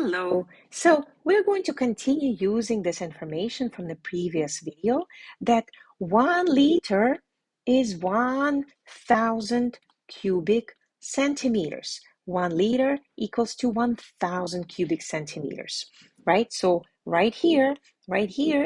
Hello. So we're going to continue using this information from the previous video that 1 liter is 1,000 cubic centimeters. 1 liter equals to 1,000 cubic centimeters, right? So right here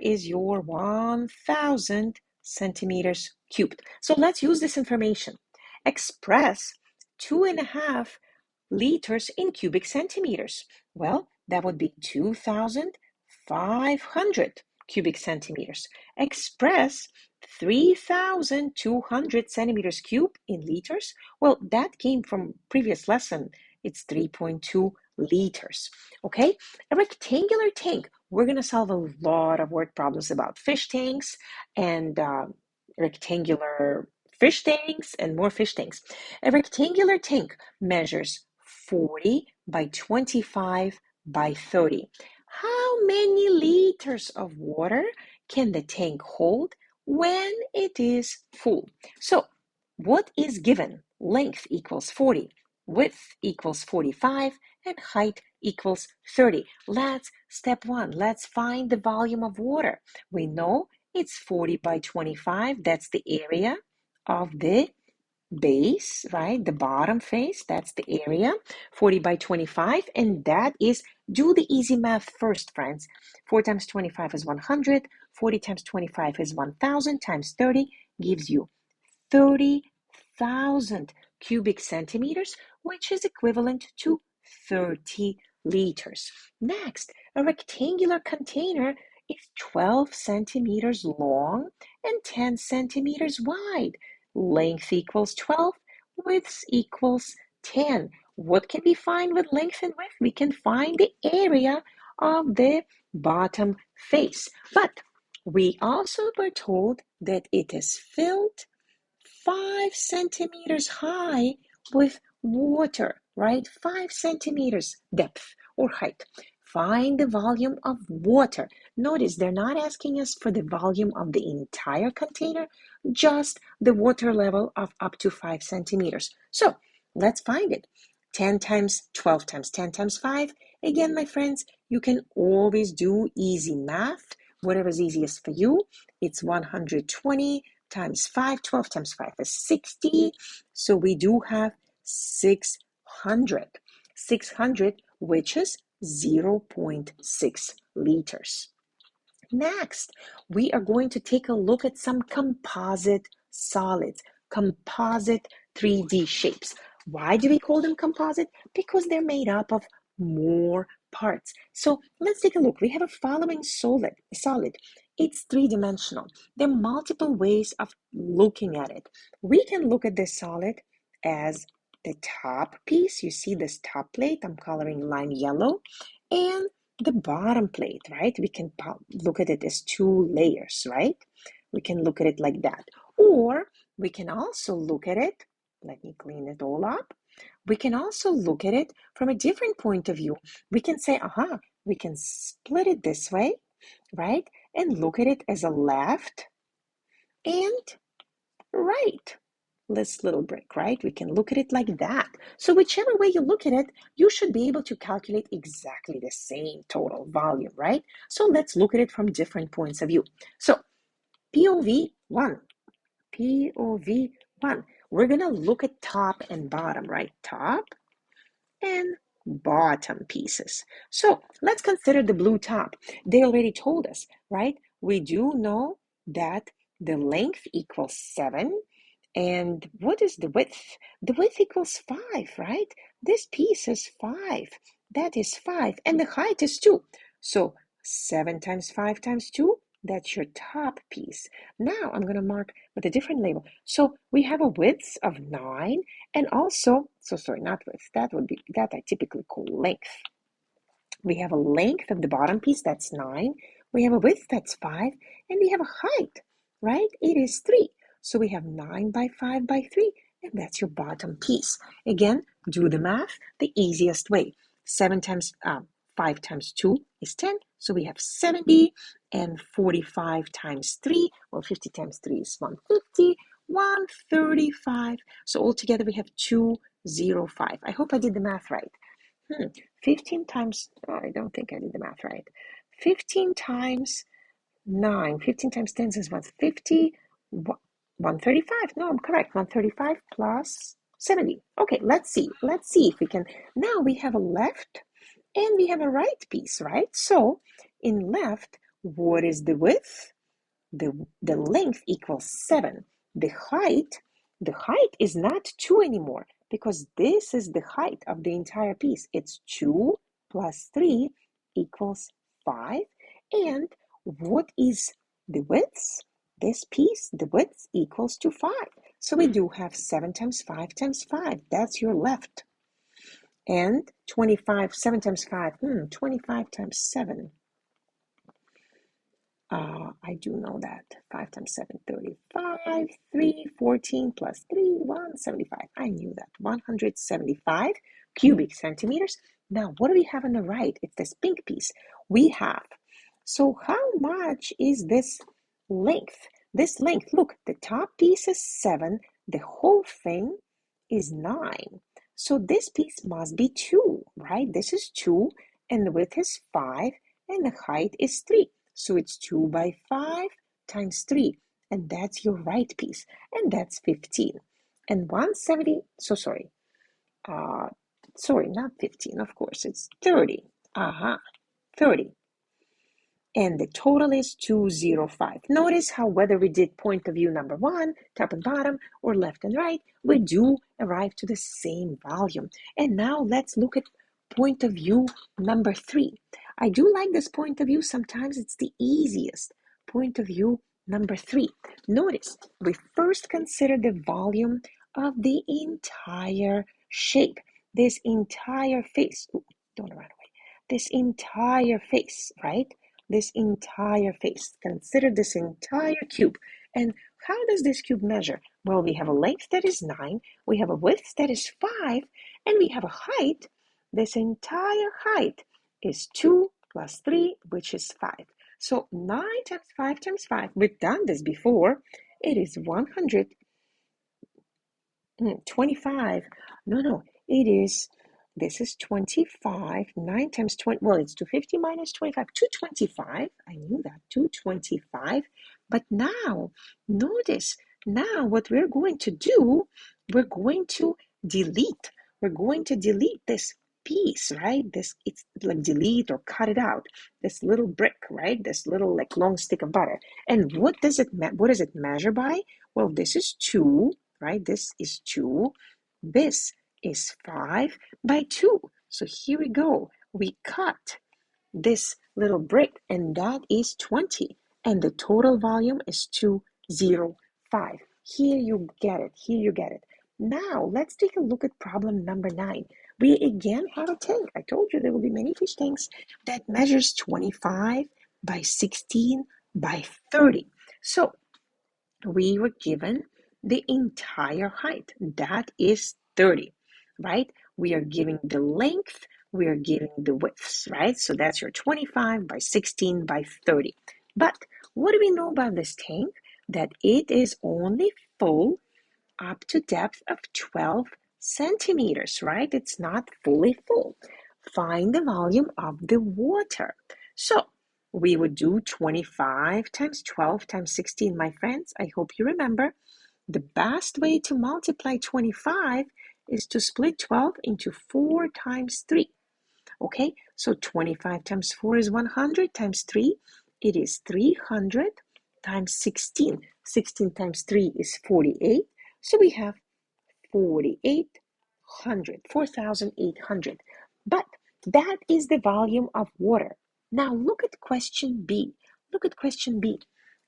is your 1,000 centimeters cubed. So let's use this information. Express 2.5 liters in cubic centimeters. Well, that would be 2,500 cubic centimeters. Express 3,200 centimeters cubed in liters. Well, that came from previous lesson. It's 3.2 liters. Okay, a rectangular tank. We're going to solve a lot of word problems about fish tanks and rectangular fish tanks and more fish tanks. A rectangular tank measures 40 by 25 by 30. How many liters of water can the tank hold when it is full? So, what is given? Length equals 40, width equals 45, and height equals 30. Step one, let's find the volume of water. We know it's 40 by 25. That's the area of the base, right? The bottom face, that's the area, 40 by 25. And that is, do the easy math first, friends. 4 times 25 is 100. 40 times 25 is 1,000 times 30 gives you 30,000 cubic centimeters, which is equivalent to 30 liters. Next, a rectangular container is 12 centimeters long and 10 centimeters wide. Length equals 12, width equals 10. What can we find with length and width? We can find the area of the bottom face. But we also were told that it is filled 5 centimeters high with water, right? 5 centimeters depth or height. Find the volume of water. Notice they're not asking us for the volume of the entire container, just the water level of up to 5 centimeters. So let's find it. 10 times 12 times 10 times 5. Again, my friends, you can always do easy math, whatever is easiest for you. It's 120 times 5. 12 times 5 is 60. So we do have 600. 600, which is 0.6 liters. Next, we are going to take a look at some composite solids, composite 3D shapes. Why do we call them composite? Because they're made up of more parts. So let's take a look. We have a following solid. It's three-dimensional. There are multiple ways of looking at it. We can look at this solid as the top piece. You see this top plate, I'm coloring lime yellow, and the bottom plate, right? We can look at it as 2 layers, right? We can look at it like that. Or we can also look at it, let me clean it all up. We can also look at it from a different point of view. We can say, we can split it this way, right? And look at it as a left and right. This little brick, right? We can look at it like that. So whichever way you look at it, you should be able to calculate exactly the same total volume, right? So let's look at it from different points of view. So POV 1, we're going to look at top and bottom, right? Top and bottom pieces. So let's consider the blue top. They already told us, right? We do know that the length equals 7. And what is the width? The width equals 5, right? This piece is 5. That is 5. And the height is 2. So 7 times 5 times 2, that's your top piece. Now I'm going to mark with a different label. So we have a width of 9 and also, not width, that I typically call length. We have a length of the bottom piece, that's 9. We have a width, that's 5. And we have a height, right? It is 3. So we have 9 by 5 by 3, and that's your bottom piece. Again, do the math the easiest way. 5 times 2 is 10, so we have 70, and 45 times 3, 50 times 3 is 150, 135. So altogether we have 205. I hope I did the math right. 15 times, oh, I don't think I did the math right. 15 times 9, 15 times 10 is what? 50, 135. No, I'm correct. 135 plus 70. Okay, let's see. Let's see if we can. Now we have a left and we have a right piece, right? So in left, what is the width? The length equals 7. The height is not 2 anymore because this is the height of the entire piece. It's 2 plus 3 equals 5. And what is the width? This piece, the width equals to 5. So we do have 7 times 5 times 5. That's your left. And 25, 7 times 5, 25 times 7. I do know that. 5 times 7, 35. 3, 14 plus 3, 175. I knew that. 175 cubic centimeters. Now, what do we have on the right? It's this pink piece. We have. So how much is this length? This length, look, the top piece is 7. The whole thing is 9. So this piece must be 2, right? This is 2, and the width is 5, and the height is 3. So it's 2 by 5 times 3, and that's your right piece, and that's 15. And 170, so sorry, not 15, of course, it's 30. 30. And the total is 205. Notice how whether we did point of view number 1, top and bottom, or left and right, we do arrive to the same volume. And now let's look at point of view number 3. I do like this point of view. Sometimes it's the easiest. Point of view number 3. Notice we first consider the volume of the entire shape. This entire face. Ooh, don't run away. This entire face, right? This entire face. Consider this entire cube. And how does this cube measure? Well, we have a length that is 9, we have a width that is 5, and we have a height. This entire height is 2 plus 3, which is 5. So 9 times 5 times 5, we've done this before. It is 125. No, it is. This is 25. 9 times 20. Well, it's 250 minus 25. 225. I knew that. 225. But now, notice, now what we're going to do, we're going to delete. We're going to delete this piece, right? It's like delete or cut it out. This little brick, right? This little like long stick of butter. And what does it measure by? Well, this is 2, right? This is 2. This is 5 by 2. So here we go. We cut this little brick, and that is 20. And the total volume is 205. Here you get it. Here you get it. Now, let's take a look at problem number 9. We again have a tank. I told you there will be many fish tanks that measures 25 by 16 by 30. So we were given the entire height. That is 30, right? We are giving the length, we are giving the widths, right? So that's your 25 by 16 by 30. But what do we know about this tank? That it is only full up to depth of 12 centimeters, right? It's not fully full. Find the volume of the water. So we would do 25 times 12 times 16, my friends. I hope you remember. The best way to multiply 25 is to split 12 into 4 times 3. Okay, so 25 times 4 is 100 times 3. It is 300 times 16. 16 times 3 is 48. So we have 4,800, 4,800. But that is the volume of water. Now look at question B. Look at question B.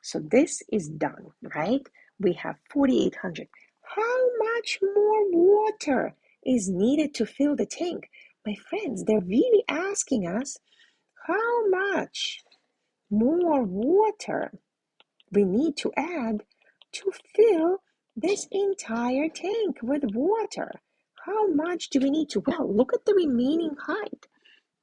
So this is done, right? We have 4,800. How much more water is needed to fill the tank? My friends, they're really asking us how much more water we need to add to fill this entire tank with water. How much do we need to? Well, look at the remaining height.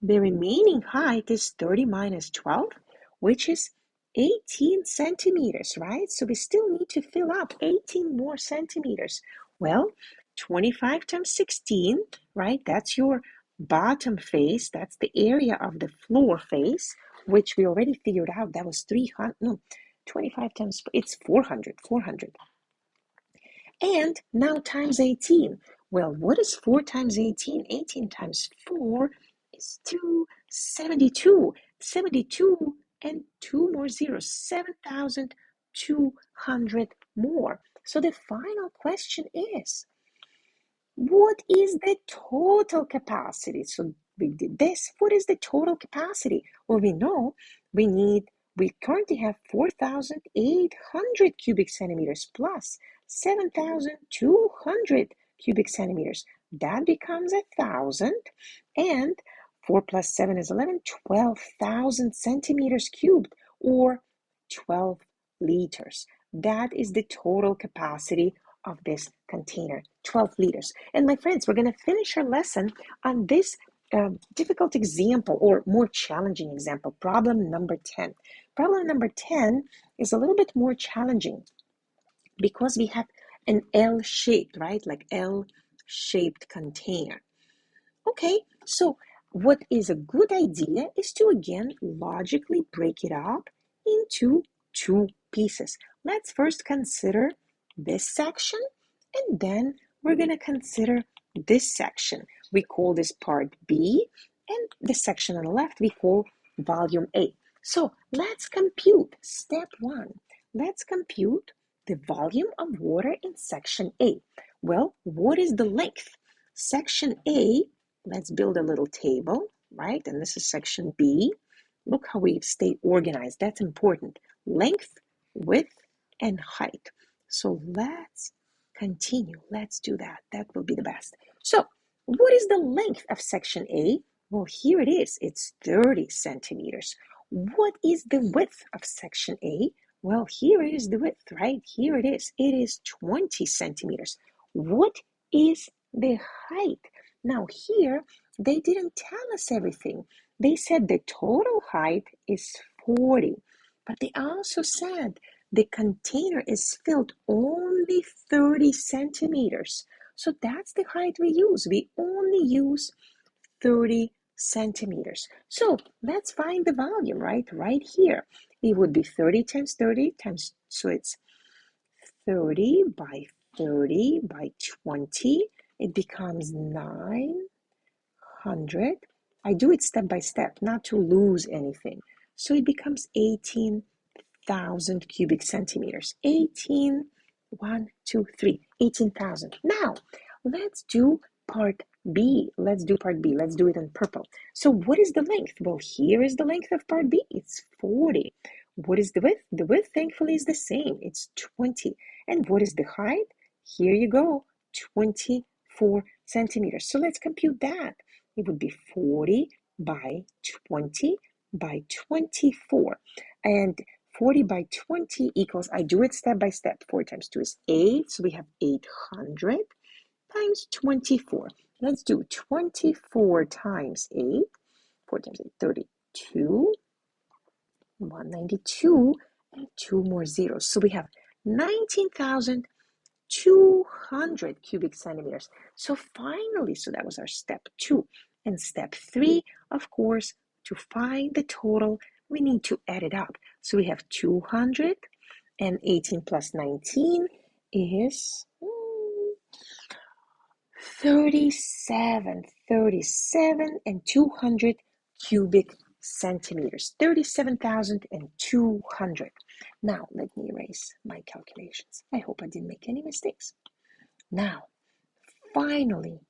The remaining height is 30 minus 12, which is 18 centimeters, right? So we still need to fill up 18 more centimeters. Well, 25 times 16, right? That's your bottom face, that's the area of the floor face, which we already figured out that was 300, no, 25 times, it's 400. And now times 18. Well, what is 4 times 18? 18 times 4 is 272. 72 and 2 more zeros, 7,200 more. So the final question is, what is the total capacity? So we did this. What is the total capacity? Well, we know we currently have 4,800 cubic centimeters plus 7,200 cubic centimeters. That becomes 1,000. And 4 plus 7 is 11, 12,000 centimeters cubed, or 12 liters. That is the total capacity of this container, 12 liters. And my friends, we're going to finish our lesson on this difficult example, or more challenging example, problem number 10. Problem number 10 is a little bit more challenging because we have an L-shaped, right? Like L-shaped container. Okay, so what is a good idea is to again logically break it up into two pieces. Let's first consider this section, and then we're going to consider this section. We call this part B, and the section on the left we call volume A. So let's compute step 1. Let's compute the volume of water in section A. Well, what is the length? Section A, let's build a little table, right? And this is section B. Look how we stay organized. That's important. Length, width, and height. So let's continue. Let's do that. That will be the best. So what is the length of section A? Well, here it is. It's 30 centimeters. What is the width of section A? Well, here it is the width, right? Here it is. It is 20 centimeters. What is the height? Now here, they didn't tell us everything. They said the total height is 40, but they also said the container is filled only 30 centimeters. So that's the height we use. We only use 30 centimeters. So let's find the volume, right? Right here. It would be 30 times 30 times, so it's 30 by 30 by 20. It becomes 900. I do it step by step, not to lose anything. So it becomes 18,000 cubic centimeters. 18,000. Now, let's do part B. Let's do it in purple. So what is the length? Well, here is the length of part B. It's 40. What is the width? The width, thankfully, is the same. It's 20. And what is the height? Here you go, 24 centimeters. So let's compute that. It would be 40 by 20 by 24. And 40 by 20 equals, I do it step by step. 4 times 2 is 8. So we have 800 times 24. Let's do 24 times 8. 4 times 8, 32. 192, and 2 more zeros. So we have 19,200 cubic centimeters. So finally, so that was our step 2. And step 3, of course, to find the total, we need to add it up. So we have 200, and 18 plus 19 is 37, and 200 cubic centimeters, 37,200. Now, let me erase my calculations. I hope I didn't make any mistakes. Now, finally,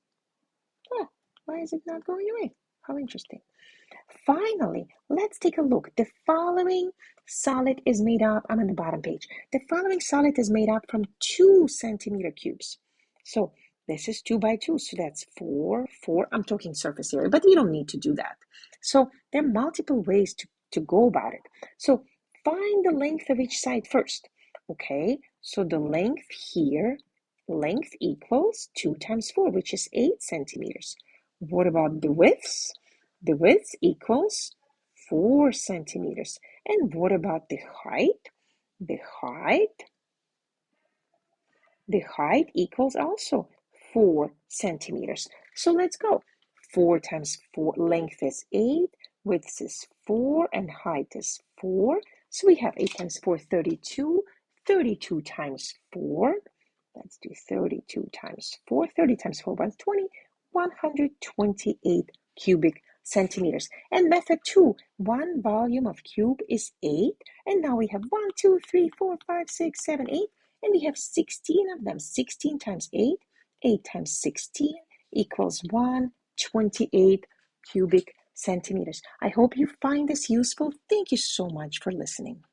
why is it not going away? How interesting. Finally, let's take a look. The following solid is made up, I'm on the bottom page. The following solid is made up from 2 centimeter cubes. So this is 2 by 2, so that's 4. I'm talking surface area, but you don't need to do that. So there are multiple ways to go about it. So find the length of each side first. Okay, so the length here, length equals 2 times 4, which is 8 centimeters. What about the widths? The width equals 4 centimeters. And what about the height? The height equals also 4 centimeters. So let's go. 4 times 4, length is 8, width is 4, and height is 4. So we have 8 times 4, 32. 32 times 4. Let's do 32 times 4. 30 times 4, 120. 128 cubic centimeters. And method 2, 1 volume of cube is 8. And now we have 1, 2, 3, 4, 5, 6, 7, 8. And we have 16 of them. 16 times 8. 8 times 16 equals 128 cubic centimeters. I hope you find this useful. Thank you so much for listening.